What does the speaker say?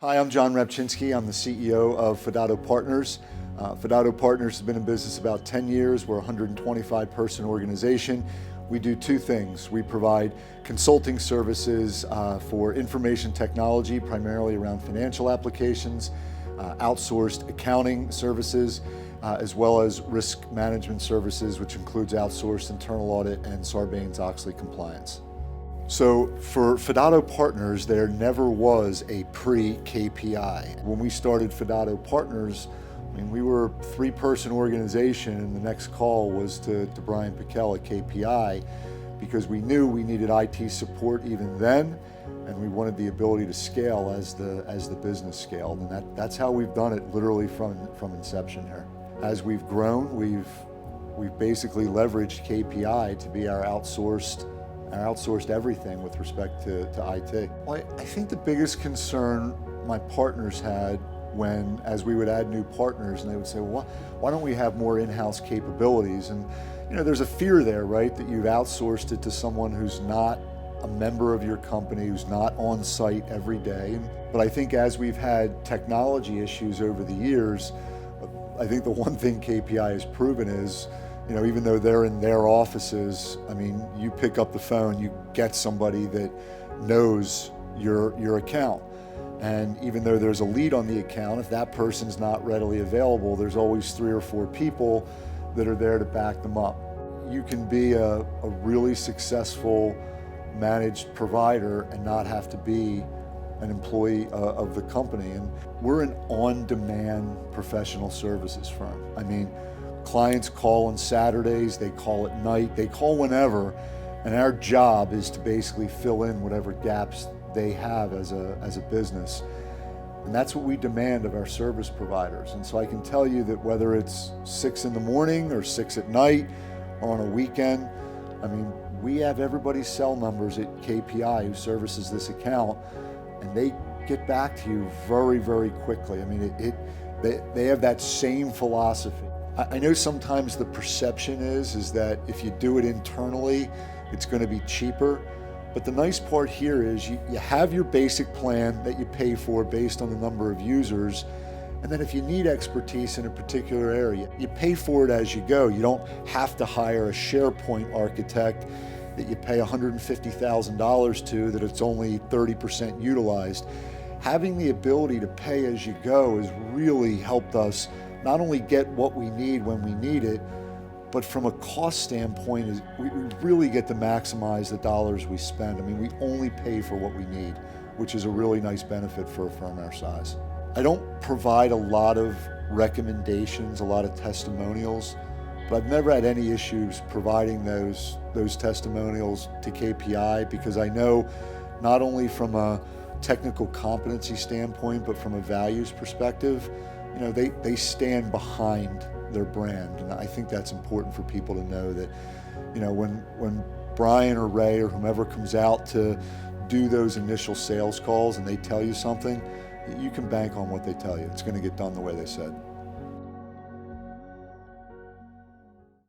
Hi, I'm John Repchinski. I'm the CEO of Fidato Partners. Fidato Partners has been in business about 10 years. We're a 125-person organization. We do two things. We provide consulting services for information technology, primarily around financial applications, outsourced accounting services, as well as risk management services, which includes outsourced internal audit and Sarbanes-Oxley compliance. So for Fidato Partners, there never was a pre-KPI. When we started Fidato Partners, we were a three-person organization, and the next call was to Brian Pickell at KPI, because we knew we needed IT support even then, and we wanted the ability to scale as the business scaled. And that's how we've done it literally from inception here. As we've grown, we've basically leveraged KPI to be our outsourced everything with respect to IT. Well, I think the biggest concern my partners had as we would add new partners, and they would say, well, why don't we have more in-house capabilities? And there's a fear there, right, that you've outsourced it to someone who's not a member of your company, who's not on site every day. But I think as we've had technology issues over the years, I think the one thing KPI has proven is, even though they're in their offices, you pick up the phone, you get somebody that knows your account. And even though there's a lead on the account, if that person's not readily available, there's always 3 or 4 people that are there to back them up. You can be a really successful managed provider and not have to be an employee of the company. And we're an on-demand professional services firm. Clients call on Saturdays, they call at night, they call whenever, and our job is to basically fill in whatever gaps they have as a business. And that's what we demand of our service providers. And so I can tell you that whether it's 6 in the morning or 6 at night or on a weekend, we have everybody's cell numbers at KPI who services this account, and they get back to you very, very quickly. They have that same philosophy. I know sometimes the perception is that if you do it internally, it's going to be cheaper. But the nice part here is you have your basic plan that you pay for based on the number of users. And then if you need expertise in a particular area, you pay for it as you go. You don't have to hire a SharePoint architect that you pay $150,000 to, that it's only 30% utilized. Having the ability to pay as you go has really helped us not only get what we need when we need it, but from a cost standpoint, we really get to maximize the dollars we spend. We only pay for what we need, which is a really nice benefit for a firm our size. I don't provide a lot of recommendations, a lot of testimonials, but I've never had any issues providing those testimonials to KPI, because I know not only from a technical competency standpoint, but from a values perspective, they stand behind their brand. And I think that's important for people to know that, when Brian or Ray or whomever comes out to do those initial sales calls and they tell you something, you can bank on what they tell you. It's going to get done the way they said.